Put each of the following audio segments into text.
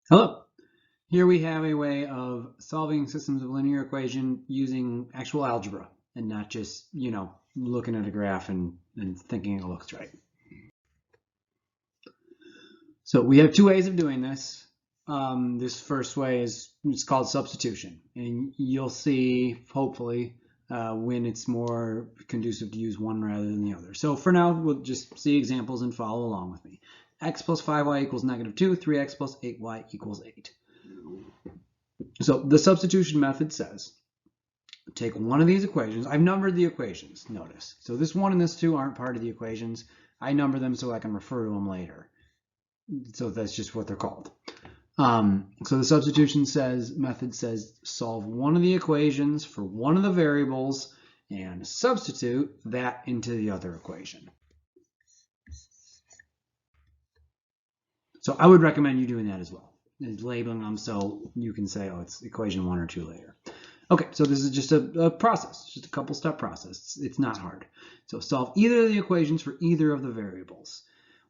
Hello. Here we have a way of solving systems of linear equation using actual algebra and not just, looking at a graph and thinking it looks right. So we have two ways of doing this. This first way it's called substitution, and you'll see, hopefully, when it's more conducive to use one rather than the other. So for now, we'll just see examples and follow along with me. X plus 5y equals -2, 3x plus 8y equals 8. So the substitution method says, take one of these equations. I've numbered the equations, notice. So this 1 and this 2 aren't part of the equations. I number them so I can refer to them later. So that's just what they're called. So the substitution method says solve one of the equations for one of the variables and substitute that into the other equation. So I would recommend you doing that as well, labeling them so you can say, oh, it's equation 1 or 2 later. Okay, so this is just a process, just a couple step process. It's not hard. So solve either of the equations for either of the variables,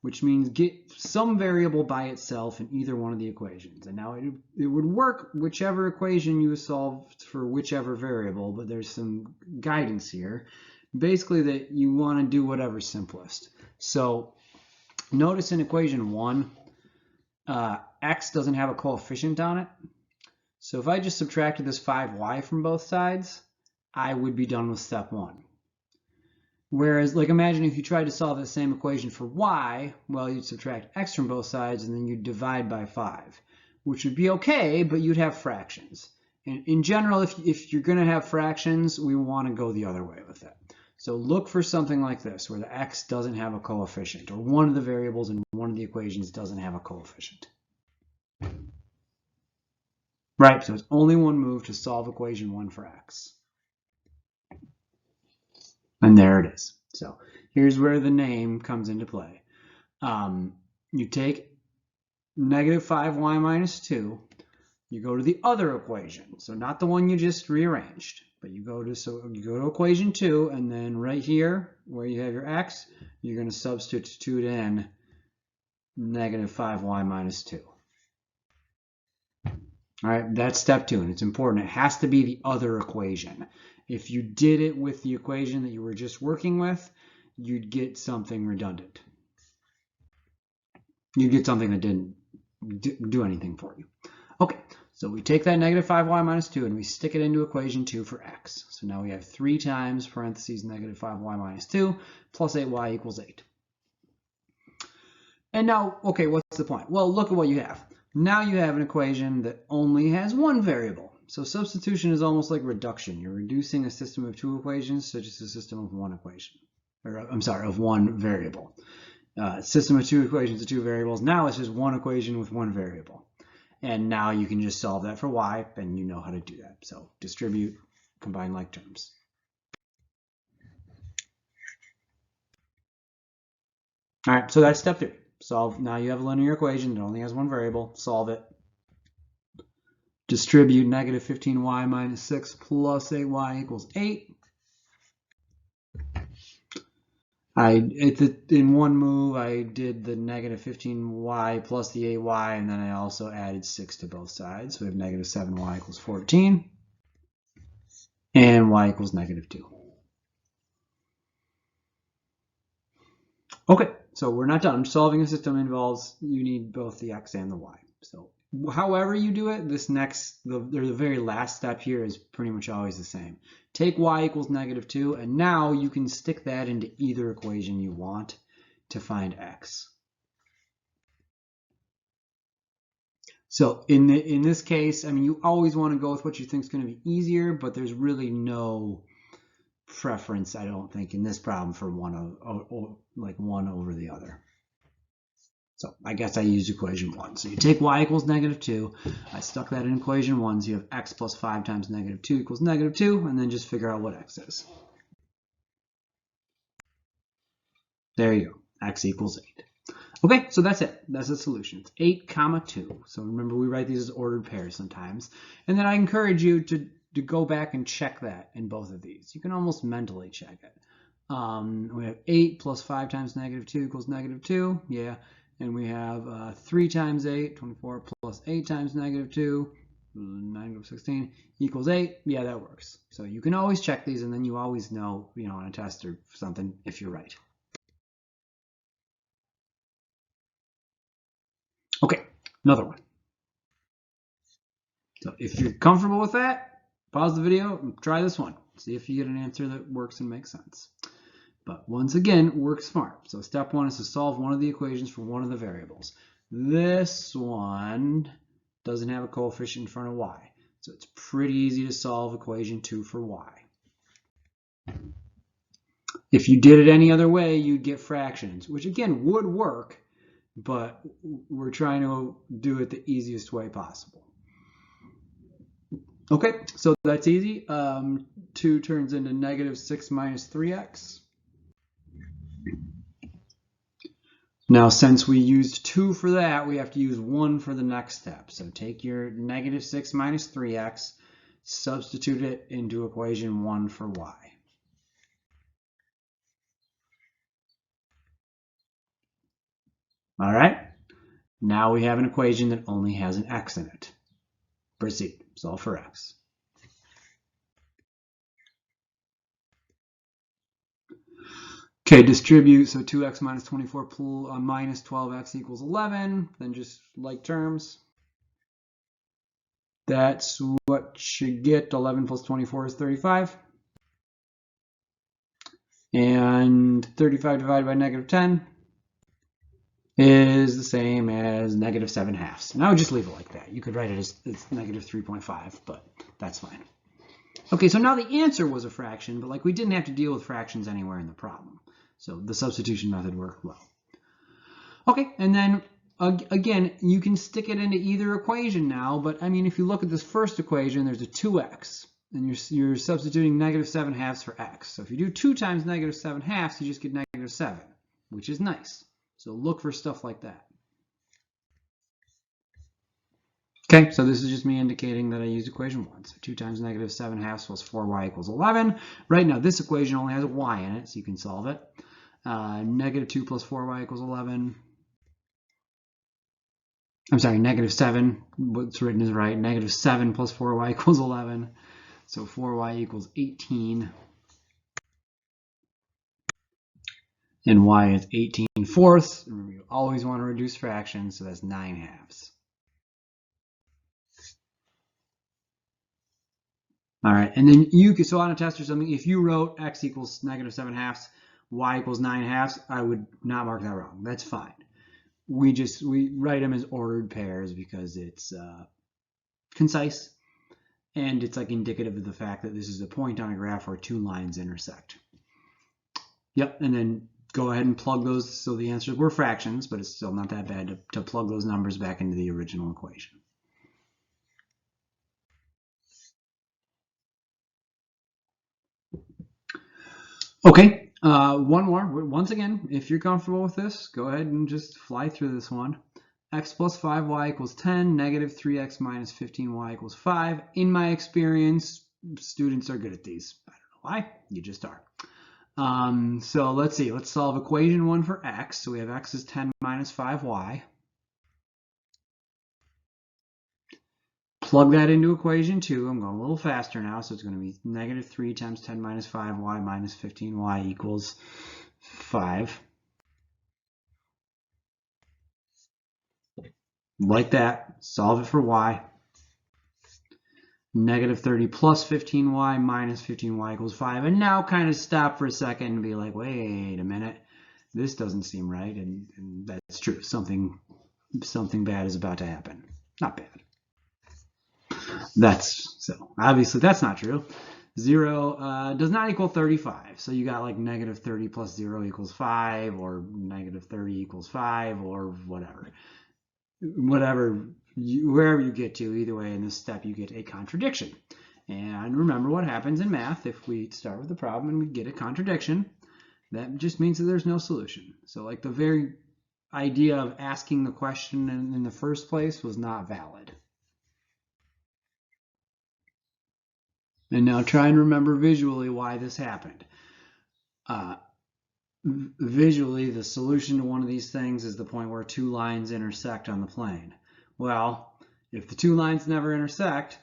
which means get some variable by itself in either one of the equations. And now it would work whichever equation you solved for whichever variable, but there's some guidance here. Basically that you want to do whatever's simplest. So notice in equation 1, x doesn't have a coefficient on it. So if I just subtracted this 5y from both sides, I would be done with step 1. Whereas, like, imagine if you tried to solve the same equation for y, well, you'd subtract x from both sides and then you'd divide by 5, which would be okay, but you'd have fractions. And in general, if you're going to have fractions, we want to go the other way with it. So look for something like this, where the x doesn't have a coefficient, or one of the variables in one of the equations doesn't have a coefficient. Right, so it's only one move to solve equation 1 for x. And there it is. So here's where the name comes into play. You take -5y minus 2, you go to the other equation. So not the one you just rearranged, but you go to equation 2, and then right here where you have your x, you're going to substitute in -5y minus 2. All right, that's step 2, and it's important. It has to be the other equation. If you did it with the equation that you were just working with, you'd get something redundant. You'd get something that didn't do anything for you. Okay, so we take that -5y minus 2 and we stick it into equation 2 for x. So now we have 3 times parentheses -5y minus 2 plus 8y equals 8. And now, okay, what's the point? Well, look at what you have. Now you have an equation that only has one variable. So substitution is almost like reduction. You're reducing a system of 2 equations to just a system of 1 equation. Or, I'm sorry, of 1 variable. System of 2 equations to 2 variables. Now it's just 1 equation with 1 variable. And now you can just solve that for y, and you know how to do that. So distribute, combine like terms. All right, so that's step 3. Solve. Now you have a linear equation that only has 1 variable. Solve it. Distribute -15y minus 6 plus 8y equals 8. In one move, I did the -15y plus the 8y, and then I also added 6 to both sides. So we have -7y equals 14, and y equals -2. Okay, so we're not done. Solving a system involves, you need both the x and the y. So however you do it, the very last step here is pretty much always the same. Take y equals -2, and now you can stick that into either equation you want to find x. So in this case, I mean, you always want to go with what you think is going to be easier, but there's really no preference, I don't think, in this problem for one over the other. So I guess I used equation 1. So you take y equals -2. I stuck that in equation 1. So you have x plus 5 times -2 equals -2, and then just figure out what x is. There you go. X equals 8. Okay, so that's it. That's the solution. It's 8, 2. So remember, we write these as ordered pairs sometimes. And then I encourage you to go back and check that in both of these. You can almost mentally check it. We have 8 plus 5 times -2 equals -2. Yeah. and we have 3 times 8, 24 plus 8 times negative 2, negative 16 equals 8. Yeah, that works. So you can always check these, and then you always know, on a test or something if you're right. Okay, another one. So if you're comfortable with that, pause the video and try this one. See if you get an answer that works and makes sense. But once again, work smart. So step 1 is to solve one of the equations for one of the variables. This one doesn't have a coefficient in front of y. So it's pretty easy to solve equation 2 for y. If you did it any other way, you'd get fractions, which again would work, but we're trying to do it the easiest way possible. Okay, so that's easy. 2 turns into negative 6 minus 3x. Now, since we used 2 for that, we have to use 1 for the next step. So take your negative 6 minus 3x, substitute it into equation 1 for y. All right, now we have an equation that only has an x in it. Proceed, solve for x. Okay, distribute, so 2x minus 24 minus 12x equals 11, then just like terms. That's what you get. 11 plus 24 is 35. And 35 divided by negative 10 is the same as negative 7 halves. And I would just leave it like that. You could write it as negative 3.5, but that's fine. Okay, so now the answer was a fraction, but like we didn't have to deal with fractions anywhere in the problem. So the substitution method worked well. Okay, and then again, you can stick it into either equation now, but I mean, if you look at this first equation, there's a 2x, and you're substituting negative 7 halves for x. So if you do 2 times negative 7 halves, you just get negative 7, which is nice. So look for stuff like that. Okay, so this is just me indicating that I used equation 1. So 2 times negative 7 halves plus 4y equals 11. Right now, this equation only has a y in it, so you can solve it. Negative 2 plus 4y equals 11. I'm sorry, negative 7. What's written is right. Negative 7 plus 4y equals 11. So 4y equals 18. And y is 18 fourths. Remember, you always want to reduce fractions, so that's 9 halves. All right, and then you could, so on a test or something, if you wrote x equals negative 7 halves, y equals 9 halves, I would not mark that wrong. That's fine. We write them as ordered pairs because it's concise, and it's like indicative of the fact that this is a point on a graph where 2 lines intersect. Yep, and then go ahead and plug those. So the answers were fractions, but it's still not that bad to plug those numbers back into the original equation. Okay, one more. Once again, if you're comfortable with this, go ahead and just fly through this one. X plus 5y equals 10, negative 3x minus 15y equals 5. In my experience, students are good at these. I don't know why, you just are. So let's see, let's solve equation 1 for x. So we have x is 10 minus 5y. Plug that into equation 2. I'm going a little faster now, so it's going to be negative 3 times 10 minus 5y minus 15y equals 5. Like that, solve it for y. Negative 30 plus 15y minus 15y equals 5. And now kind of stop for a second and be like, wait a minute, this doesn't seem right. And that's true. Something bad is about to happen. Not bad. So obviously that's not true. 0 does not equal 35. So you got like negative 30 plus 0 equals 5, or negative 30 equals 5, or whatever. Wherever you get to, either way in this step, you get a contradiction. And remember what happens in math. If we start with the problem and we get a contradiction, that just means that there's no solution. So like the very idea of asking the question in the first place was not valid. And now try and remember visually why this happened. visually, the solution to one of these things is the point where two lines intersect on the plane. Well, if the two lines never intersect,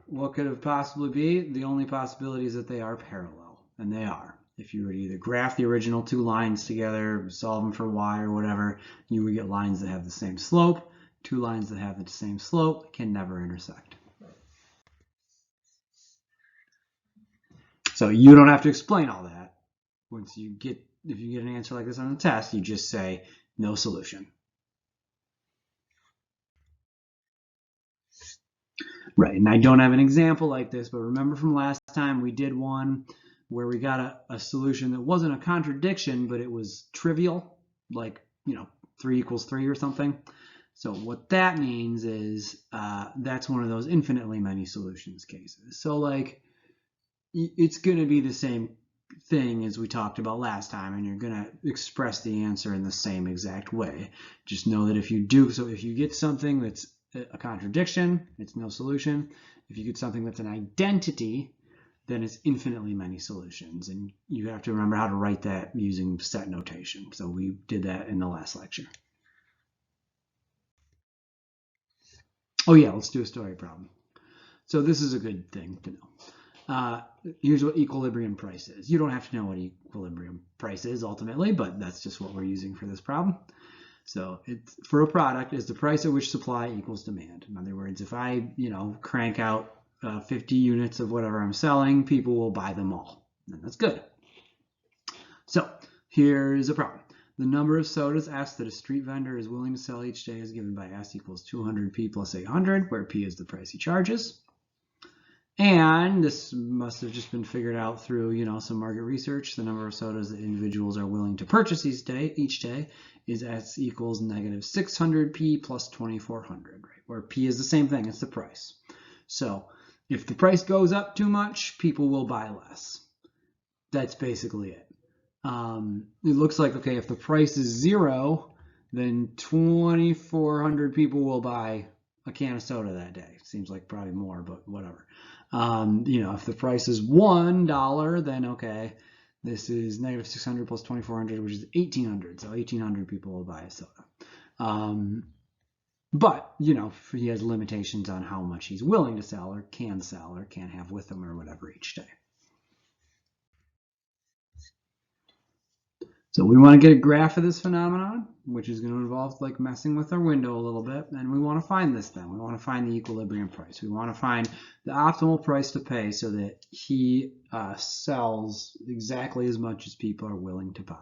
what could it possibly be? The only possibility is that they are parallel, and they are. If you were to either graph the original two lines together, solve them for y or whatever, you would get lines that have the same slope. Two lines that have the same slope can never intersect. So you don't have to explain all that. If you get an answer like this on the test, you just say no solution. Right, and I don't have an example like this, but remember from last time we did one where we got a solution that wasn't a contradiction, but it was trivial, like, 3 equals 3 or something. So what that means is that's one of those infinitely many solutions cases. So like, it's going to be the same thing as we talked about last time, and you're going to express the answer in the same exact way. Just know that if you get something that's a contradiction, it's no solution. If you get something that's an identity, then it's infinitely many solutions. And you have to remember how to write that using set notation. So we did that in the last lecture. Oh yeah, let's do a story problem. So this is a good thing to know. Here's what equilibrium price is. You don't have to know what equilibrium price is ultimately, but that's just what we're using for this problem. So it's for a product is the price at which supply equals demand. In other words, if I, crank out 50 units of whatever I'm selling, people will buy them all. And that's good. So here's a problem. The number of sodas S that a street vendor is willing to sell each day is given by S equals 200p plus 800, where p is the price he charges. And this must have just been figured out through, some market research. The number of sodas that individuals are willing to purchase each day is S equals negative 600p plus 2400, right? Where p is the same thing, it's the price. So if the price goes up too much, people will buy less. That's basically it. It looks like, okay, if the price is 0, then 2,400 people will buy a can of soda that day. Seems like probably more, but whatever. If the price is $1, then okay, this is negative 600 plus 2,400, which is 1,800. So 1,800 people will buy a soda. But, he has limitations on how much he's willing to sell or can have with him or whatever each day. So we want to get a graph of this phenomenon, which is going to involve like messing with our window a little bit, and we want to find this thing. We want to find the equilibrium price. We want to find the optimal price to pay so that he sells exactly as much as people are willing to buy.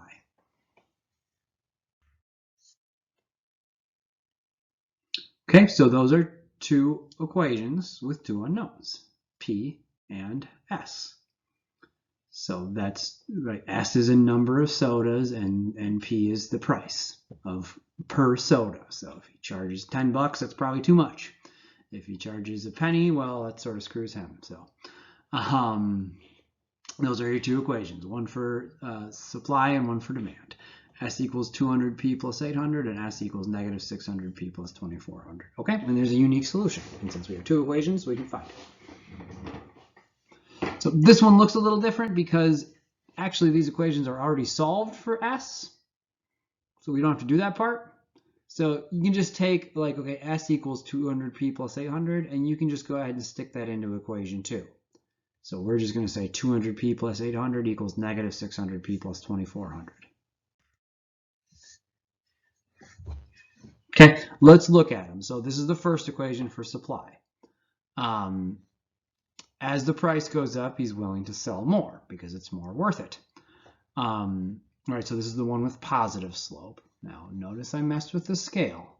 Okay, so those are two equations with two unknowns, P and S. So that's right. S is a number of sodas, and P is the price of per soda. So if he charges $10, that's probably too much. If he charges a penny, well, that sort of screws him. So those are your two equations, one for supply and one for demand. S equals 200p plus 800, and S equals negative 600p plus 2400. Okay, and there's a unique solution. And since we have two equations, we can find it. So this one looks a little different because actually these equations are already solved for S. So we don't have to do that part. So you can just take like, okay, S equals 200p plus 800, and you can just go ahead and stick that into equation 2. So we're just going to say 200p plus 800 equals negative 600p plus 2400. Okay, let's look at them. So this is the first equation for supply. As the price goes up, he's willing to sell more because it's more worth it. All right, so this is the one with positive slope. Now, notice I messed with the scale.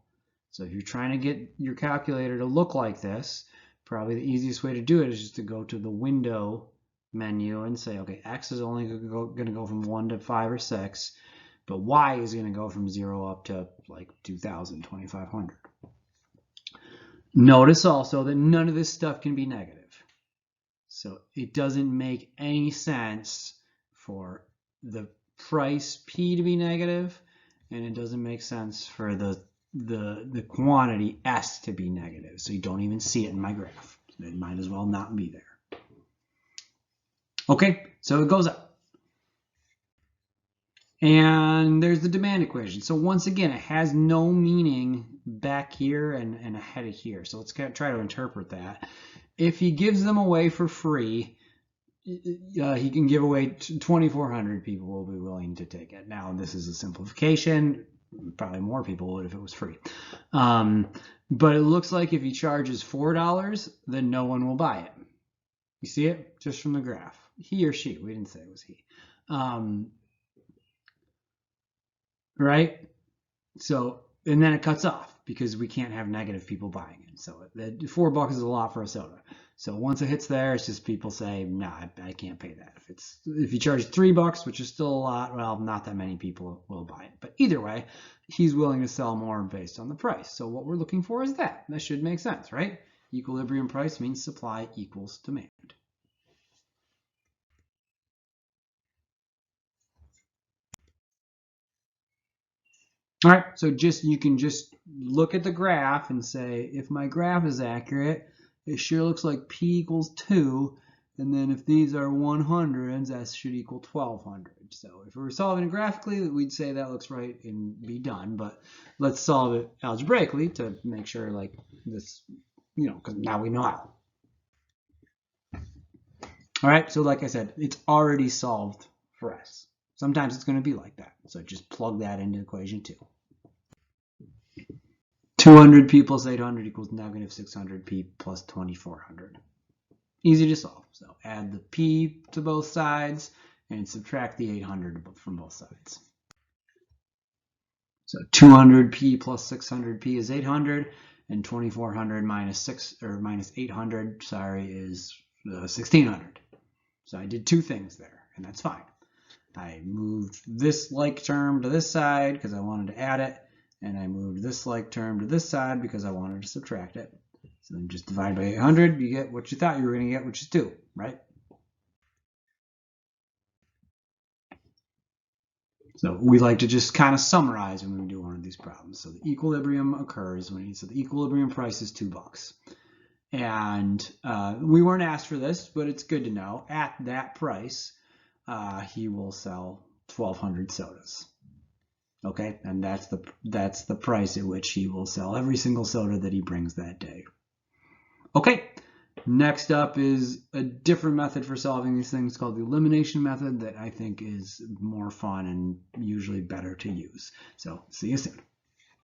So if you're trying to get your calculator to look like this, probably the easiest way to do it is just to go to the window menu and say, okay, X is only going to go from 1 to 5 or 6, but Y is going to go from 0 up to like 2,000, 2,500. Notice also that none of this stuff can be negative. So it doesn't make any sense for the price P to be negative, and it doesn't make sense for the quantity S to be negative. So you don't even see it in my graph. It might as well not be there. Okay, so it goes up. And there's the demand equation. So once again, it has no meaning back here and ahead of here. So let's try to interpret that. If he gives them away for free, he can give away 2,400 people will be willing to take it. Now, this is a simplification. Probably more people would if it was free. But it looks like if he charges $4, then no one will buy it. You see it just from the graph. He or she. We didn't say it was he. Right? So, and then it cuts off because we can't have negative people buying it. So $4 is a lot for a soda. So once it hits there, it's just people say, nah, I can't pay that. If you charge $3, which is still a lot, well, not that many people will buy it. But either way, he's willing to sell more based on the price. So what we're looking for is that. That should make sense, right? Equilibrium price means supply equals demand. All right, so you can just look at the graph and say, if my graph is accurate, it sure looks like P equals 2, and then if these are 100s, that should equal 1,200. So if we were solving it graphically, we'd say that looks right and be done, but let's solve it algebraically to make sure like this, because now we know how. All right, so like I said, it's already solved for S. Sometimes it's going to be like that, so just plug that into equation 2. 200p plus 800 equals -600p plus 2,400. Easy to solve. So add the p to both sides and subtract the 800 from both sides. So 200p plus 600p is 800, and 2,400 minus 800, is 1,600. So I did two things there, and that's fine. I moved this like term to this side because I wanted to add it, and I moved this like term to this side because I wanted to subtract it. So then just divide by 800, you get what you thought you were going to get, which is 2, right? So we like to just kind of summarize when we do one of these problems. So the equilibrium occurs so the equilibrium price is $2. And we weren't asked for this, but it's good to know. At that price, he will sell 1,200 sodas. Okay, and that's the price at which he will sell every single soda that he brings that day. Okay, next up is a different method for solving these things called the elimination method that I think is more fun and usually better to use. So see you soon.